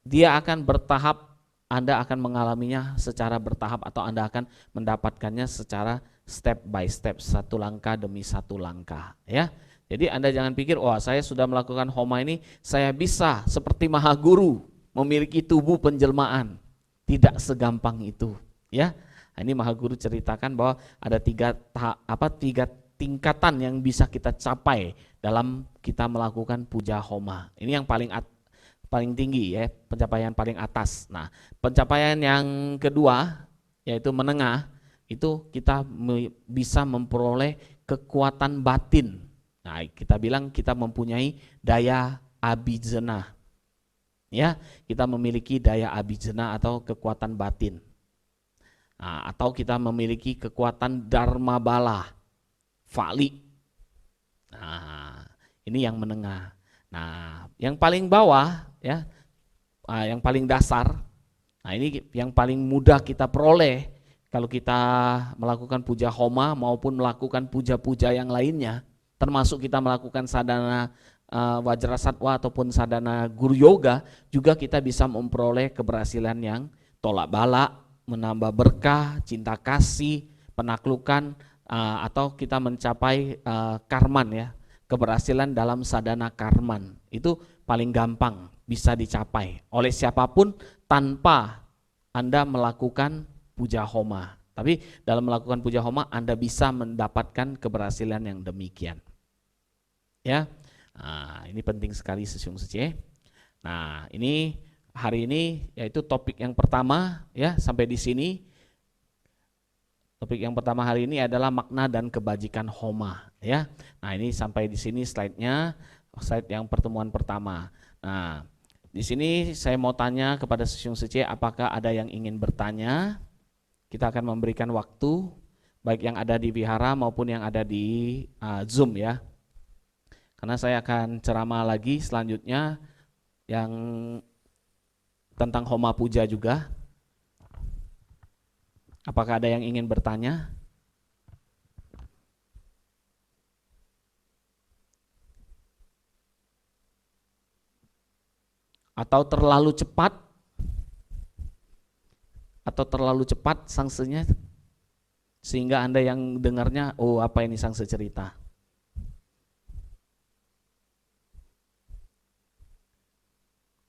Dia akan bertahap, Anda akan mengalaminya secara bertahap, atau Anda akan mendapatkannya secara step by step, satu langkah demi satu langkah, ya. Jadi Anda jangan pikir, saya sudah melakukan homa ini, saya bisa seperti Mahaguru memiliki tubuh penjelmaan. Tidak segampang itu, ya. Nah, ini Mahaguru ceritakan bahwa ada tiga tingkatan yang bisa kita capai dalam kita melakukan puja homa. Ini yang paling tinggi, ya, pencapaian paling atas. Nah, pencapaian yang kedua yaitu menengah, itu kita bisa memperoleh kekuatan batin. Nah, kita bilang kita mempunyai daya abhijna, ya. Kita memiliki daya abhijna atau kekuatan batin. Nah, atau kita memiliki kekuatan dharma bala, vali. Nah, ini yang menengah. Nah, yang paling bawah, ya, yang paling dasar Nah, ini yang paling mudah kita peroleh kalau kita melakukan puja homa maupun melakukan puja-puja yang lainnya, termasuk kita melakukan sadhana Wajrasattva ataupun sadhana guru yoga, juga kita bisa memperoleh keberhasilan yang tolak balak, menambah berkah, cinta kasih, penaklukan, atau kita mencapai karman ya, keberhasilan dalam sadhana karman. Itu paling gampang bisa dicapai oleh siapapun tanpa Anda melakukan puja homa. Tapi dalam melakukan puja homa Anda bisa mendapatkan keberhasilan yang demikian. Ya. Nah, ini penting sekali Sisyung Suci. Nah, ini hari ini yaitu topik yang pertama ya, sampai di sini. Topik yang pertama hari ini adalah makna dan kebajikan homa ya. Nah, ini sampai di sini slide-nya, slide yang pertemuan pertama. Nah, di sini saya mau tanya kepada Sisyung Suci, apakah ada yang ingin bertanya? Kita akan memberikan waktu baik yang ada di wihara maupun yang ada di Zoom ya. Karena saya akan ceramah lagi selanjutnya yang tentang homa puja juga. Apakah ada yang ingin bertanya? Atau terlalu cepat? Atau terlalu cepat sangsenya sehingga Anda yang dengarnya, oh apa ini sangse cerita?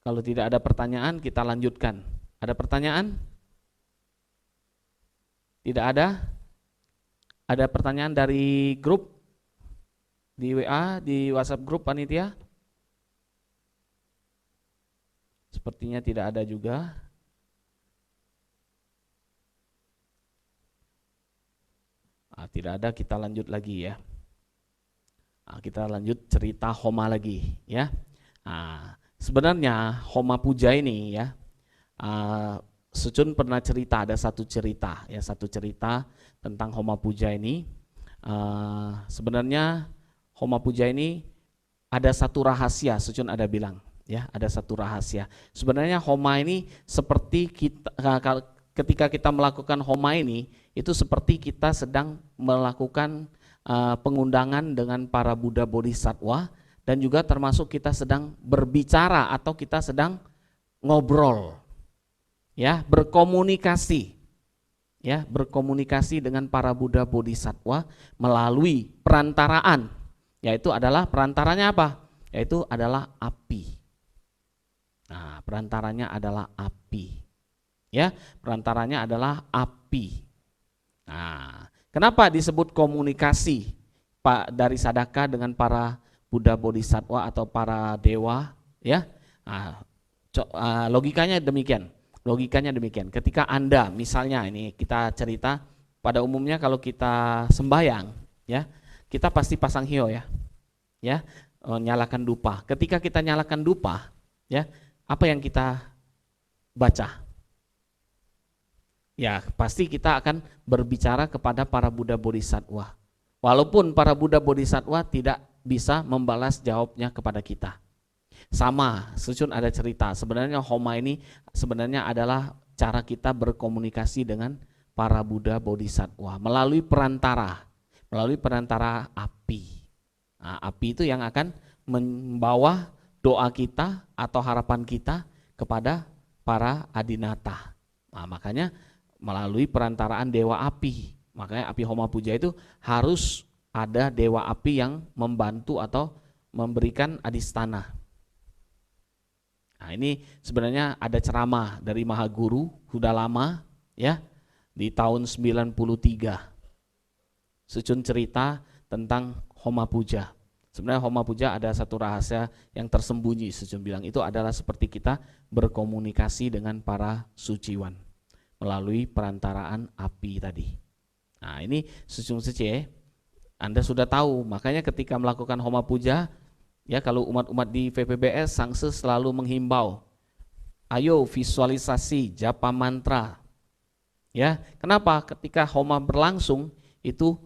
Kalau tidak ada pertanyaan, kita lanjutkan. Ada pertanyaan? Tidak ada? Ada pertanyaan dari grup? Di WA, di WhatsApp grup panitia? Sepertinya tidak ada juga. Tidak ada, kita lanjut lagi ya. Kita lanjut cerita homa lagi ya. Sebenarnya homa puja ini ya, Sucun pernah cerita, ada satu cerita tentang homa puja ini. Sebenarnya homa puja ini ada satu rahasia, Sucun ada bilang ya, ada satu rahasia. Sebenarnya homa ini seperti ketika kita melakukan homa ini, itu seperti kita sedang melakukan pengundangan dengan para Buddha Bodhisattva, dan juga termasuk kita sedang berbicara atau kita sedang ngobrol ya, berkomunikasi ya, berkomunikasi dengan para Buddha Bodhisattva melalui perantaraan, yaitu adalah perantaranya apa? Yaitu adalah api. Nah, perantaranya adalah api ya, perantaranya adalah api. Nah, kenapa disebut komunikasi Pak dari Sadaka dengan para Buddha Bodhisattva atau para dewa ya? Logikanya demikian. Logikanya demikian. Ketika Anda misalnya ini kita cerita, pada umumnya kalau kita sembahyang ya, kita pasti pasang hio ya. Ya, nyalakan dupa. Ketika kita nyalakan dupa ya, apa yang kita baca? Ya, pasti kita akan berbicara kepada para Buddha Bodhisattva. Walaupun para Buddha Bodhisattva tidak bisa membalas jawabnya kepada kita. Sama, Sucun ada cerita, sebenarnya homa ini sebenarnya adalah cara kita berkomunikasi dengan para Buddha Bodhisattva melalui perantara api. Nah, api itu yang akan membawa doa kita atau harapan kita kepada para adinata. Nah, makanya melalui perantaraan dewa api. Makanya api homa puja itu harus ada dewa api yang membantu atau memberikan adistana. Nah, ini sebenarnya ada ceramah dari Mahaguru sudah lama ya, di tahun 93. Sucun cerita tentang homa puja. Sebenarnya homa puja ada satu rahasia yang tersembunyi, Sucun bilang itu adalah seperti kita berkomunikasi dengan para suciwan melalui perantaraan api tadi. Nah, ini Sucun Suci, Anda sudah tahu, makanya ketika melakukan homa puja ya, kalau umat-umat di VPBS Sangse selalu menghimbau, ayo visualisasi, japa mantra. Ya, kenapa? Ketika homa berlangsung itu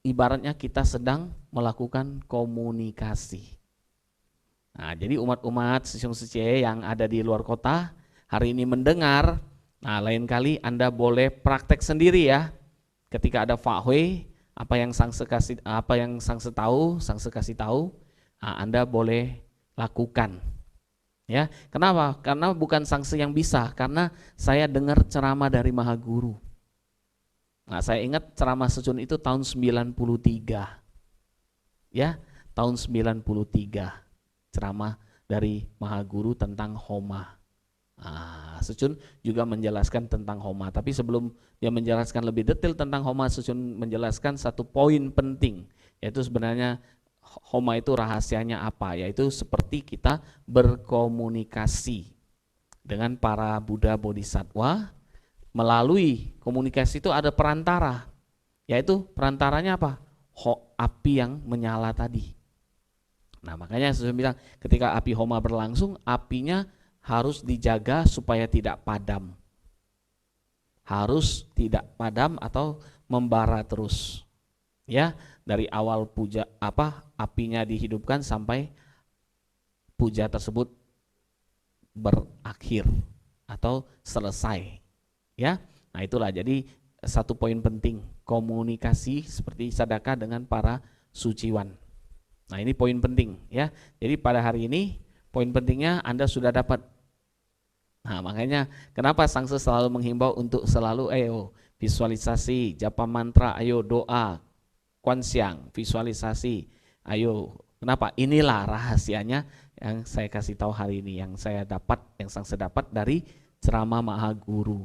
ibaratnya kita sedang melakukan komunikasi. Nah, jadi umat-umat Sisyung Suci yang ada di luar kota hari ini mendengar Nah, lain kali Anda boleh praktek sendiri ya. Ketika ada fakwe, apa yang sangse kasih tahu, nah, Anda boleh lakukan. Ya, kenapa? Karena bukan sangse yang bisa, karena saya dengar ceramah dari Maha Guru. Nah, saya ingat ceramah Secun itu tahun 93. Ya, tahun 93. Ceramah dari Maha Guru tentang Homa. Nah, Secun juga menjelaskan tentang Homa, tapi sebelum dia menjelaskan lebih detail tentang Homa, Secun menjelaskan satu poin penting, yaitu sebenarnya Homa itu rahasianya apa, yaitu seperti kita berkomunikasi dengan para Buddha Bodhisattva. Melalui komunikasi itu ada perantara, yaitu perantaranya apa? Api yang menyala tadi. Nah, makanya saya bilang ketika api Homa berlangsung, apinya harus dijaga supaya tidak padam. Harus tidak padam atau membara terus. Ya, dari awal puja apinya dihidupkan sampai puja tersebut berakhir atau selesai. Ya. Nah, itulah jadi satu poin penting, komunikasi seperti Sadaka dengan para suciwan. Nah, ini poin penting ya. Jadi pada hari ini poin pentingnya Anda sudah dapat. Nah, makanya kenapa Sangse selalu menghimbau untuk selalu visualisasi, japa mantra, ayo doa, kuansiang, visualisasi. Ayo, kenapa? Inilah rahasianya yang saya kasih tahu hari ini, yang saya dapat, yang Sangse dapat dari ceramah Maha Guru.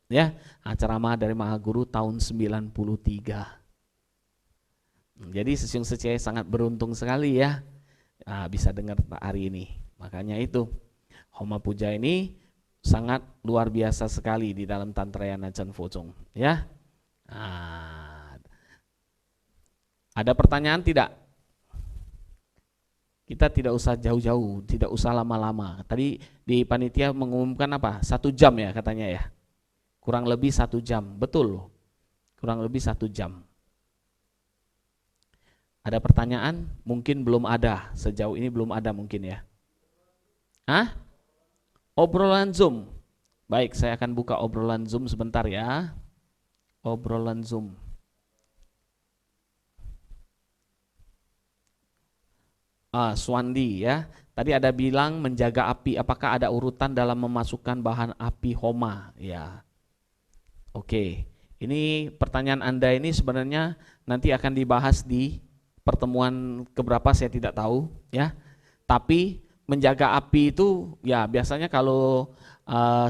Ya, ceramah dari Maha Guru tahun 93. Jadi Sisyung Secai sangat beruntung sekali ya, bisa dengar hari ini. Makanya itu Homa Puja ini sangat luar biasa sekali di dalam Tantrayana Chan Focong ya. Ada pertanyaan tidak? Kita tidak usah jauh-jauh, tidak usah lama-lama. Tadi di panitia mengumumkan apa? 1 jam ya katanya ya. Kurang lebih 1 jam, betul. Kurang lebih 1 jam. Ada pertanyaan? Mungkin belum ada, sejauh ini belum ada mungkin ya. Obrolan Zoom. Baik, saya akan buka obrolan Zoom sebentar ya. Obrolan Zoom. Swandi ya. Tadi ada bilang menjaga api, apakah ada urutan dalam memasukkan bahan api Homa? Ya. Oke, ini pertanyaan Anda ini sebenarnya nanti akan dibahas di pertemuan keberapa saya tidak tahu ya. Tapi menjaga api itu ya biasanya kalau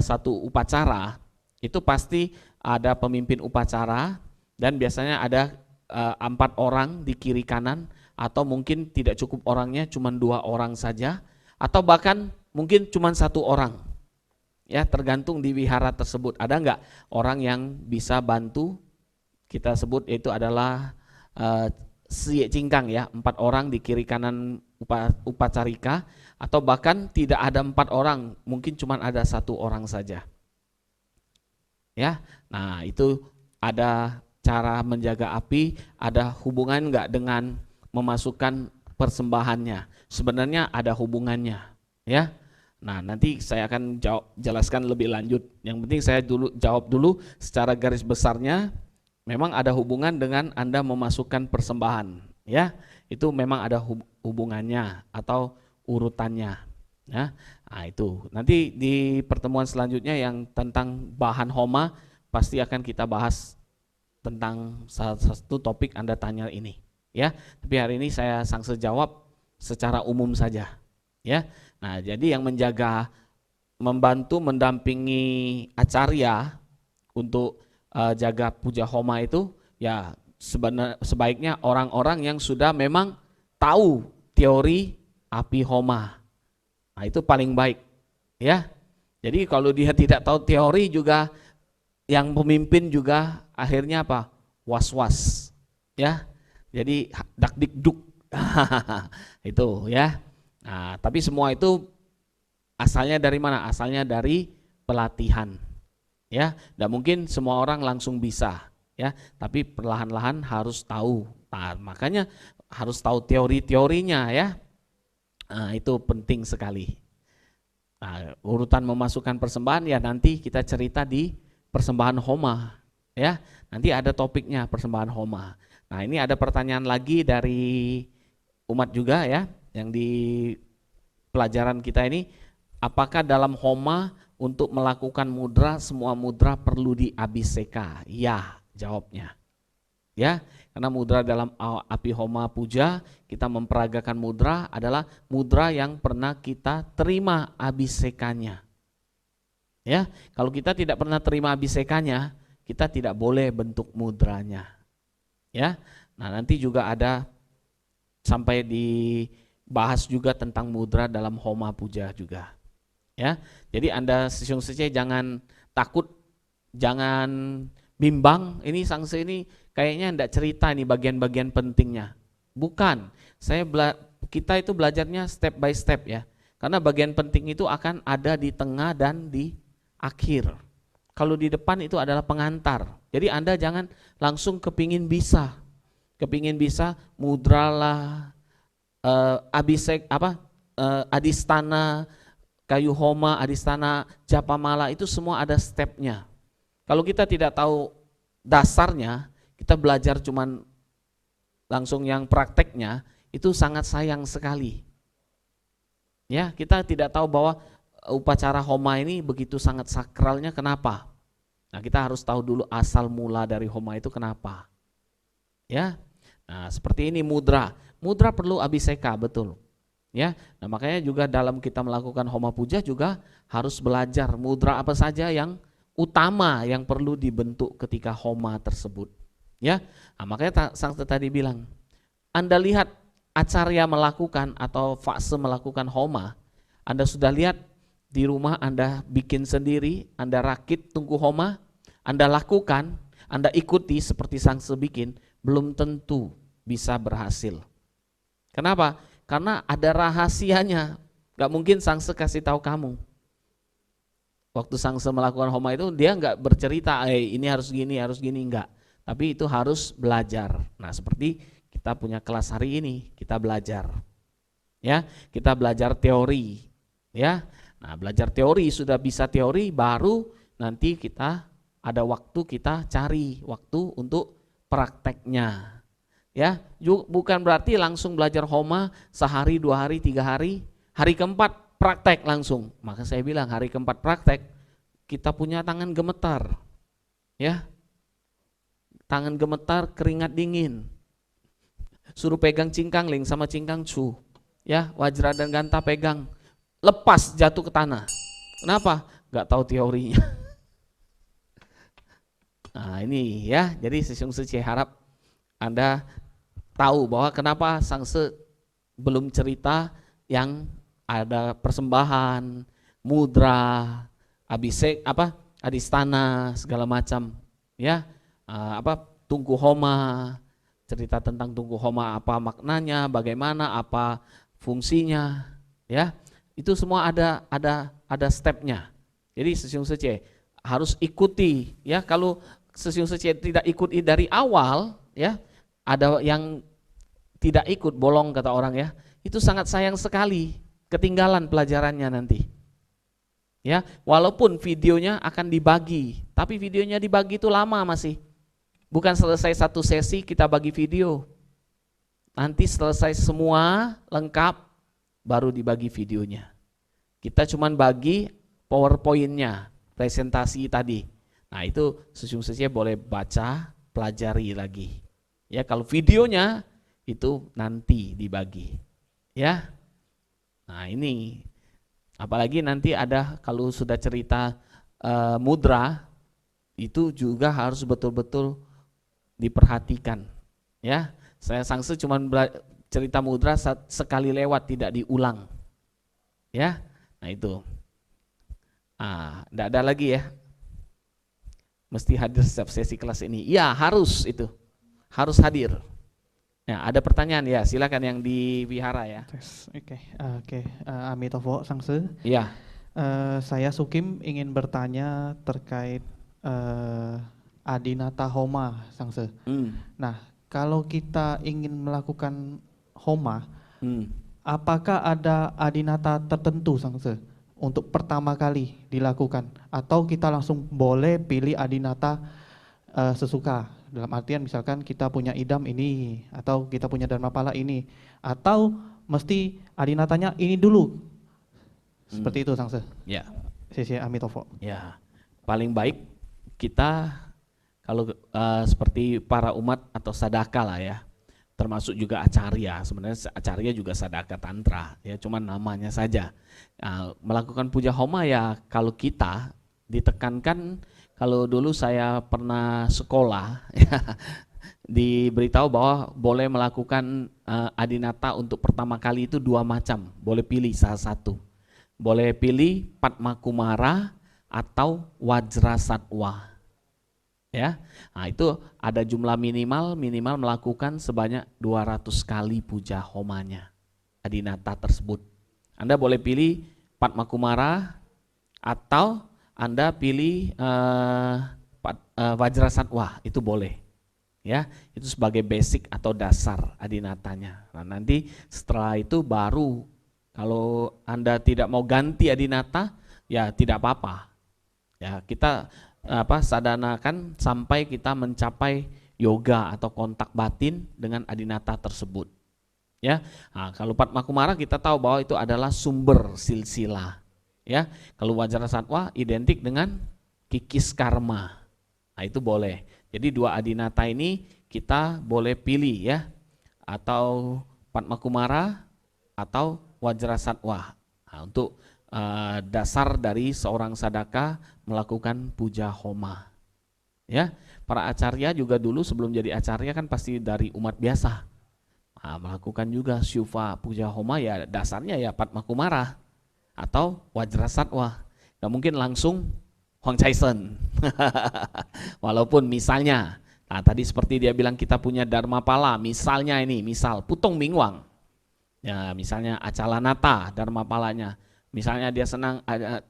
satu upacara itu pasti ada pemimpin upacara dan biasanya ada 4 orang di kiri kanan, atau mungkin tidak cukup orangnya cuma 2 orang saja, atau bahkan mungkin cuma 1 orang. Ya, tergantung di wihara tersebut. Ada enggak orang yang bisa bantu? Kita sebut itu adalah siye cingkang ya, 4 orang di kiri kanan upacarika, atau bahkan tidak ada 4 orang, mungkin cuma ada 1 orang saja. Ya, nah itu ada cara menjaga api, ada hubungan enggak dengan memasukkan persembahannya? Sebenarnya ada hubungannya, ya. Nah, nanti saya akan jelaskan lebih lanjut. Yang penting saya jawab dulu secara garis besarnya. Memang ada hubungan dengan Anda memasukkan persembahan, ya. Itu memang ada hubungannya atau urutannya, ya. Nah, itu. Nanti di pertemuan selanjutnya yang tentang bahan Homa pasti akan kita bahas tentang salah satu topik Anda tanya ini, ya. Tapi hari ini saya Sangse jawab secara umum saja, ya. Nah, jadi yang membantu mendampingi acarya untuk jaga puja Homa itu ya sebaiknya orang-orang yang sudah memang tahu teori api Homa. Nah, itu paling baik, ya. Jadi kalau dia tidak tahu teori juga, yang pemimpin juga akhirnya apa? Was-was, ya. Jadi dak-dik-duk. Itu ya. Nah, tapi semua itu asalnya dari mana? Asalnya dari pelatihan, ya. Dan mungkin semua orang langsung bisa, ya. Tapi perlahan-lahan harus tahu. Nah, makanya harus tahu teori-teorinya, ya. Nah, itu penting sekali. Nah, urutan memasukkan persembahan ya nanti kita cerita di persembahan homa ya. Nanti ada topiknya persembahan homa. Nah, ini ada pertanyaan lagi dari umat juga ya, yang di pelajaran kita ini, apakah dalam homa untuk melakukan mudra semua mudra perlu diabhiseka? Ya, jawabnya. Ya, karena mudra dalam api homa puja, kita memperagakan mudra adalah mudra yang pernah kita terima abhisekanya. Ya, kalau kita tidak pernah terima abhisekanya, kita tidak boleh bentuk mudranya. Ya, nah nanti juga ada sampai dibahas juga tentang mudra dalam homa puja juga. Ya, jadi Anda Sisyung Sece jangan takut, jangan bimbang, ini Sangse ini kayaknya enggak cerita nih bagian-bagian pentingnya. Bukan, kita itu belajarnya step by step ya. Karena bagian penting itu akan ada di tengah dan di akhir. Kalau di depan itu adalah pengantar. Jadi Anda jangan langsung kepingin bisa mudra lah, abhisek adistana, kayu homa, adistana, japamala, itu semua ada stepnya. Kalau kita tidak tahu dasarnya, kita belajar cuman langsung yang prakteknya, itu sangat sayang sekali. Ya, kita tidak tahu bahwa upacara homa ini begitu sangat sakralnya, kenapa? Nah, kita harus tahu dulu asal mula dari homa itu kenapa. Ya. Nah, seperti ini mudra. Mudra perlu abhiseka, betul. Ya. Nah, makanya juga dalam kita melakukan homa puja juga harus belajar mudra apa saja yang utama yang perlu dibentuk ketika homa tersebut. Ya. Nah, makanya Sangse tadi bilang, Anda lihat acarya melakukan atau fase melakukan homa, Anda sudah lihat di rumah Anda bikin sendiri, Anda rakit tungku homa, Anda lakukan, Anda ikuti seperti Sangse bikin, belum tentu bisa berhasil. Kenapa? Karena ada rahasianya. Gak mungkin Sangse kasih tahu kamu. Waktu Sangse melakukan homa itu dia nggak bercerita, ini harus gini, enggak. Tapi itu harus belajar. Nah, seperti kita punya kelas hari ini, kita belajar. Ya, kita belajar teori. Ya. Nah, belajar teori, sudah bisa teori, baru nanti kita ada waktu, kita cari waktu untuk prakteknya. Ya, bukan berarti langsung belajar homa sehari, 2 hari, 3 hari, hari keempat praktek langsung. Maka saya bilang hari keempat praktek, kita punya tangan gemetar. Ya. Tangan gemetar, keringat dingin. Suruh pegang cingkangling sama cingkang cu. Ya, Wajra dan Ganta pegang. Lepas jatuh ke tanah. Kenapa? Gak tahu teorinya. Nah, ini ya, jadi Sisyung Sece harap Anda tahu bahwa kenapa Sangse belum cerita yang ada persembahan, mudra, abhisek, adistana, segala macam, ya, tungku homa, cerita tentang tungku homa apa maknanya, bagaimana, apa fungsinya, ya, itu semua ada stepnya. Jadi Sisyung Sece harus ikuti, ya. Kalau Sisyung Sece tidak ikuti dari awal, ya, ada yang tidak ikut, bolong kata orang ya, itu sangat sayang sekali, ketinggalan pelajarannya nanti. Ya, walaupun videonya akan dibagi, tapi videonya dibagi itu lama masih. Bukan selesai satu sesi kita bagi video. Nanti selesai semua lengkap baru dibagi videonya. Kita cuman bagi PowerPoint-nya, presentasi tadi. Nah, itu Sisyung Sece boleh baca, pelajari lagi. Ya, kalau videonya itu nanti dibagi. Ya. Nah, ini apalagi nanti ada kalau sudah cerita mudra, itu juga harus betul-betul diperhatikan. Ya, saya Sangse cuma cerita mudra sekali lewat, tidak diulang. Ya, nah itu. Enggak ada lagi ya. Mesti hadir setiap sesi kelas ini. Ya, harus itu. Harus hadir. Ya, ada pertanyaan ya, silakan yang di wihara ya. Oke. Amitofo Sangse. Iya. Saya Sukim ingin bertanya terkait Adinata Homa Sangse. Nah, kalau kita ingin melakukan homa, apakah ada adinata tertentu Sangse? untuk pertama kali dilakukan, atau kita langsung boleh pilih adinata sesuka. Dalam artian misalkan kita punya idam ini, atau kita punya dharmapala ini, atau mesti adinatanya ini dulu. Seperti itu Sangse. Ya. Sisi Amitofo. Ya, paling baik kita kalau seperti para umat atau sadaka lah ya, termasuk juga acarya. Sebenarnya acarya juga sadaka tantra, ya cuman namanya saja. Melakukan puja homa ya, kalau kita ditekankan, kalau dulu saya pernah sekolah, ya, diberitahu bahwa boleh melakukan adinata untuk pertama kali itu 2 macam, boleh pilih salah satu. Boleh pilih Padma Kumara atau Wajrasatwa. Ya, nah itu ada jumlah minimal melakukan sebanyak 200 kali puja homanya adinata tersebut. Anda boleh pilih Padma Kumara atau Anda pilih Wajrasatwa, itu boleh. Ya, itu sebagai basic atau dasar adinatanya. Nah, nanti setelah itu baru, kalau Anda tidak mau ganti adinata, ya tidak apa-apa. Ya, kita sadanakan sampai kita mencapai yoga atau kontak batin dengan adinata tersebut. Ya, nah, kalau Padma Kumara kita tahu bahwa itu adalah sumber silsilah. Ya, kalau Wajrasatwa identik dengan kikis karma. Nah, itu boleh. Jadi 2 adinata ini kita boleh pilih ya, atau Padma Kumara atau Wajrasatwa. Nah, untuk dasar dari seorang sadaka melakukan puja homa. Ya, para acarya juga dulu sebelum jadi acarya kan pasti dari umat biasa. Nah, melakukan juga syuva puja homa ya dasarnya ya Padma Kumara atau Wajrasatwa. Nggak mungkin langsung Huang Chaisen. Walaupun misalnya, nah tadi seperti dia bilang kita punya Dharmapala, misalnya ini, misal Putong Mingwang. Ya, misalnya Acalanata Dharmapalanya. Misalnya dia senang ada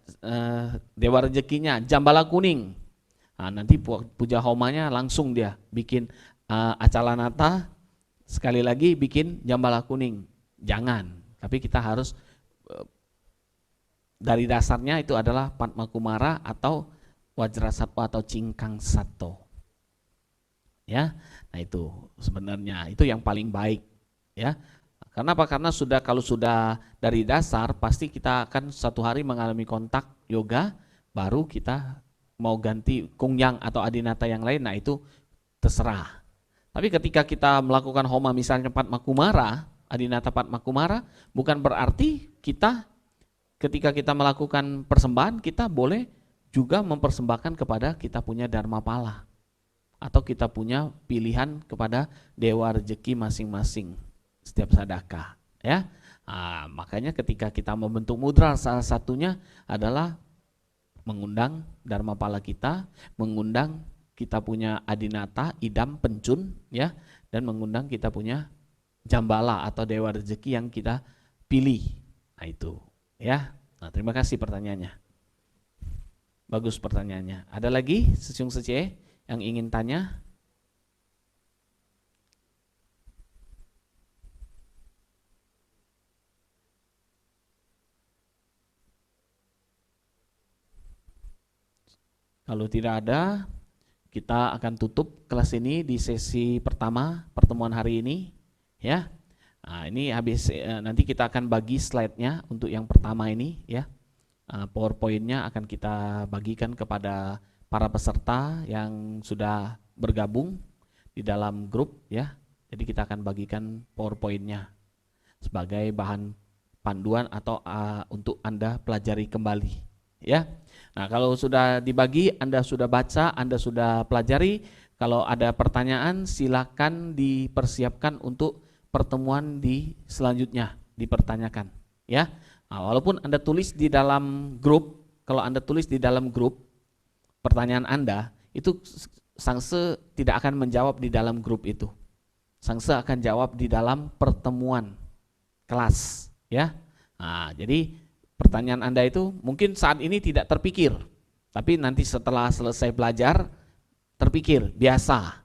dewa rezekinya Jambala Kuning. Nah, nanti puja homanya langsung dia bikin Acalanata, sekali lagi bikin Jambala Kuning. Jangan, tapi kita harus dari dasarnya itu adalah Padma Kumara atau Wajrasatwa atau Cingkang Sato. Ya, nah itu sebenarnya itu yang paling baik ya. Kenapa? Karena kalau sudah dari dasar pasti kita akan satu hari mengalami kontak yoga, baru kita mau ganti kungyang atau adinata yang lain, nah itu terserah. Tapi ketika kita melakukan homa misalnya Padma Kumara, adinata Padma Kumara, bukan berarti kita ketika kita melakukan persembahan kita boleh juga mempersembahkan kepada kita punya Dharmapala atau kita punya pilihan kepada dewa rezeki masing-masing setiap sadaka ya. Nah, makanya ketika kita membentuk mudra salah satunya adalah mengundang Dharmapala kita, mengundang kita punya adinata, idam, pencun ya, dan mengundang kita punya Jambala atau dewa rezeki yang kita pilih. Nah itu ya. Nah, terima kasih pertanyaannya. Bagus pertanyaannya. Ada lagi Sesiung Sece yang ingin tanya? Kalau tidak ada, kita akan tutup kelas ini di sesi pertama pertemuan hari ini ya. Nah, ini habis nanti kita akan bagi slide-nya untuk yang pertama ini ya. PowerPoint-nya akan kita bagikan kepada para peserta yang sudah bergabung di dalam grup ya. Jadi kita akan bagikan PowerPoint-nya sebagai bahan panduan atau untuk Anda pelajari kembali ya. Nah, kalau sudah dibagi, Anda sudah baca, Anda sudah pelajari, kalau ada pertanyaan silakan dipersiapkan untuk pertemuan di selanjutnya dipertanyakan ya. Nah, walaupun Anda tulis di dalam grup, kalau Anda tulis di dalam grup pertanyaan Anda, itu Sangse tidak akan menjawab di dalam grup itu. Sangse akan jawab di dalam pertemuan kelas ya. Nah, jadi pertanyaan Anda itu mungkin saat ini tidak terpikir, tapi nanti setelah selesai belajar terpikir, biasa,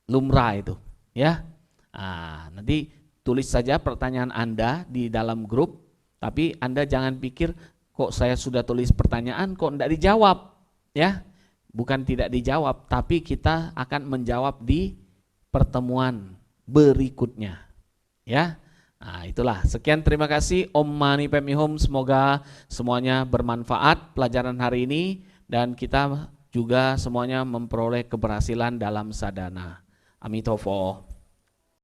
lumrah itu ya. Nah, nanti tulis saja pertanyaan Anda di dalam grup, tapi Anda jangan pikir kok saya sudah tulis pertanyaan kok tidak dijawab, ya. Bukan tidak dijawab, tapi kita akan menjawab di pertemuan berikutnya, ya. Nah, itulah. Sekian, terima kasih Om Mani Pemi Hum. Semoga semuanya bermanfaat pelajaran hari ini dan kita juga semuanya memperoleh keberhasilan dalam sadhana. Amitofo.